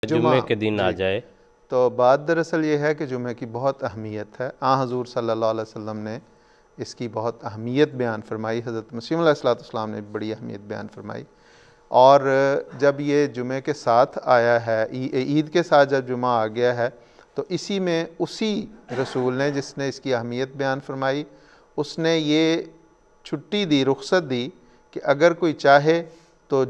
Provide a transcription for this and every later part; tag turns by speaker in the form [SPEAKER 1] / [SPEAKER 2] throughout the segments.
[SPEAKER 1] جمعے کے دن آ جائے
[SPEAKER 2] تو بات دراصل یہ ہے کہ جمعے کی بہت اہمیت ہے۔ حضور صلی اللہ علیہ وسلم نے اس کی بہت اہمیت بیان فرمائی، حضرت مسیح علیہ السلام نے بڑی اہمیت بیان فرمائی، اور جب یہ جمعے کے ساتھ آیا ہے، عید کے ساتھ جب جمعہ آ گیا ہے، تو اسی میں اسی رسول نے جس نے اس کی اہمیت بیان فرمائی، اس نے یہ چھٹی دی، رخصت دی کہ اگر کوئی چاہے تو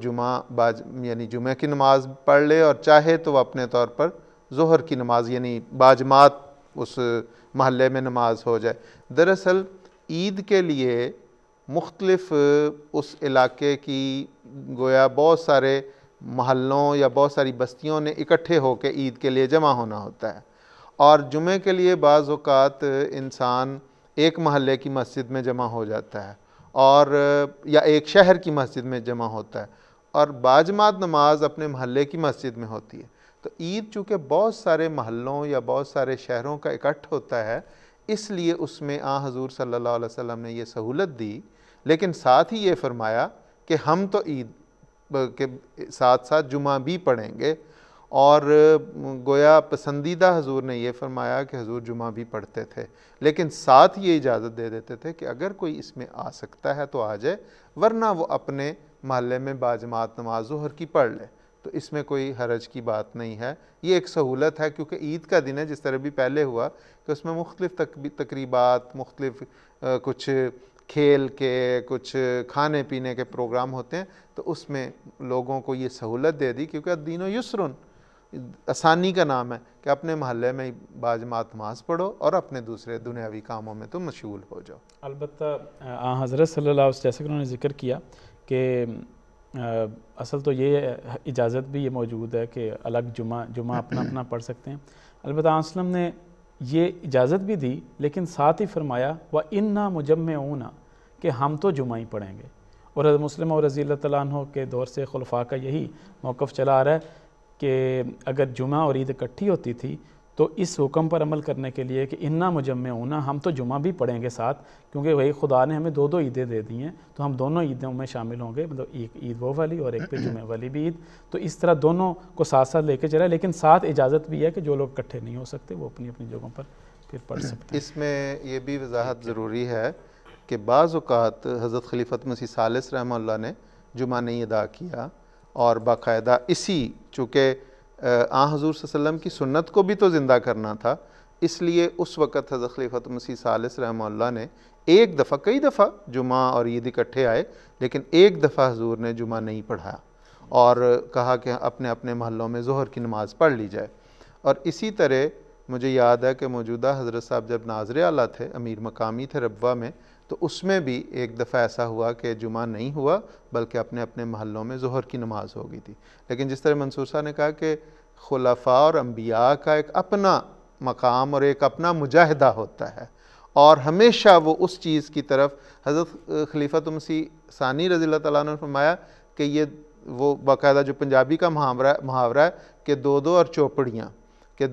[SPEAKER 2] یعنی جمعہ کی نماز پڑھ لے، اور چاہے تو وہ اپنے طور پر ظہر کی نماز یعنی باجماعت اس محلے میں نماز ہو جائے۔ دراصل عید کے لیے مختلف اس علاقے کی گویا بہت سارے محلوں یا بہت ساری بستیوں نے اکٹھے ہو کے عید کے لیے جمع ہونا ہوتا ہے، اور جمعے کے لیے بعض اوقات انسان ایک محلے کی مسجد میں جمع ہو جاتا ہے، اور یا ایک شہر کی مسجد میں جمع ہوتا ہے، اور باجماعت نماز اپنے محلے کی مسجد میں ہوتی ہے۔ تو عید چونکہ بہت سارے محلوں یا بہت سارے شہروں کا اکٹھ ہوتا ہے، اس لیے اس میں حضور صلی اللہ علیہ وسلم نے یہ سہولت دی، لیکن ساتھ ہی یہ فرمایا کہ ہم تو عید کے ساتھ ساتھ جمعہ بھی پڑھیں گے، اور گویا پسندیدہ حضور نے یہ فرمایا کہ حضور جمعہ بھی پڑھتے تھے، لیکن ساتھ یہ اجازت دے دیتے تھے کہ اگر کوئی اس میں آ سکتا ہے تو آ جائے، ورنہ وہ اپنے محلے میں باجماعت نماز ظہر کی پڑھ لے، تو اس میں کوئی حرج کی بات نہیں ہے۔ یہ ایک سہولت ہے کیونکہ عید کا دن ہے، جس طرح بھی پہلے ہوا کہ اس میں مختلف تقریبات، مختلف کچھ کھیل کے، کچھ کھانے پینے کے پروگرام ہوتے ہیں، تو اس میں لوگوں کو یہ سہولت دے دی، کیونکہ الدین یسرن آسانی کا نام ہے کہ اپنے محلے میں باجماعت نماز پڑھو اور اپنے دوسرے دنیاوی کاموں میں تو مشغول ہو جاؤ۔
[SPEAKER 3] البتہ حضرت صلی اللہ علیہ وسلم جیسے کہ انہوں نے ذکر کیا کہ اصل تو یہ اجازت بھی یہ موجود ہے کہ الگ جمعہ اپنا اپنا پڑھ سکتے ہیں، البتہ آپ وسلم نے یہ اجازت بھی دی، لیکن ساتھ ہی فرمایا وَإِنَّا مُجَمِّعُونَ کہ ہم تو جمعہ ہی پڑھیں گے۔ اور حضرت مسلم اور رضی اللہ تعالیٰ عنہ کے دور سے خلفاء کا یہی موقف چلا آ رہا ہے کہ اگر جمعہ اور عید اکٹھی ہوتی تھی تو اس حکم پر عمل کرنے کے لیے کہ اِنَّا مُجَمِّعُونَ ہم تو جمعہ بھی پڑھیں گے ساتھ، کیونکہ وہی خدا نے ہمیں دو عیدیں دے دی ہیں تو ہم دونوں عیدوں میں شامل ہوں گے، مطلب ایک عید وہ والی اور ایک پہ جمعہ والی بھی عید، تو اس طرح دونوں کو ساتھ ساتھ لے کے چلا، لیکن ساتھ اجازت بھی ہے کہ جو لوگ اکٹھے نہیں ہو سکتے وہ اپنی اپنی جگہوں پر پھر پڑھ سکتے ہیں۔
[SPEAKER 2] اس میں یہ بھی وضاحت ضروری ہے کہ بعض اوقات حضرت خلیفۃ مسیح ثالث رحمہ اللہ نے جمعہ نہیں ادا کیا، اور باقاعدہ اسی چونکہ حضور صلی اللہ علیہ وسلم کی سنت کو بھی تو زندہ کرنا تھا، اس لیے اس وقت حضرت خلیفۃ مسیح ثالث رحمہ اللہ نے ایک دفعہ، کئی دفعہ جمعہ اور عید اکٹھے آئے، لیکن ایک دفعہ حضور نے جمعہ نہیں پڑھایا اور کہا کہ اپنے اپنے محلوں میں ظہر کی نماز پڑھ لی جائے۔ اور اسی طرح مجھے یاد ہے کہ موجودہ حضرت صاحب جب ناظر اعلیٰ تھے، امیر مقامی تھے ربوہ میں، تو اس میں بھی ایک دفعہ ایسا ہوا کہ جمعہ نہیں ہوا بلکہ اپنے اپنے محلوں میں ظہر کی نماز ہو گئی تھی۔ لیکن جس طرح منصور صاحب نے کہا کہ خلفاء اور انبیاء کا ایک اپنا مقام اور ایک اپنا مجاہدہ ہوتا ہے، اور ہمیشہ وہ اس چیز کی طرف، حضرت خلیفۃ مسیح ثانی رضی اللہ تعالیٰ عنہ نے فرمایا کہ یہ وہ باقاعدہ جو پنجابی کا محاورہ ہے کہ دو اور چوپڑیاں، کہ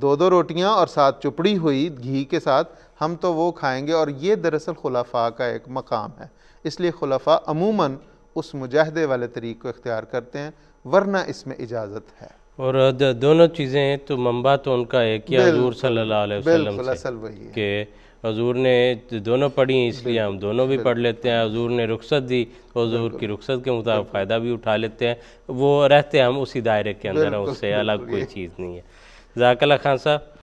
[SPEAKER 2] دو روٹیاں اور ساتھ چپڑی ہوئی گھی کے ساتھ ہم تو وہ کھائیں گے، اور یہ دراصل خلفاء کا ایک مقام ہے۔ اس لیے خلفاء عموماً اس مجاہدے والے طریق کو اختیار کرتے ہیں، ورنہ اس میں اجازت ہے۔
[SPEAKER 1] اور دونوں چیزیں تو منبع تو ان کا ایک ہی حضور صلی اللہ علیہ وسلم سے کہ حضور نے دونوں پڑھی، اس لیے ہم دونوں بھی پڑھ لیتے ہیں، حضور نے رخصت دی تو حضور کی رخصت کے مطابق فائدہ بھی اٹھا لیتے ہیں، وہ رہتے ہم اسی دائرے کے اندر ہیں، اس سے الگ کوئی چیز نہیں ہے۔ جزاک اللہ خان صاحب۔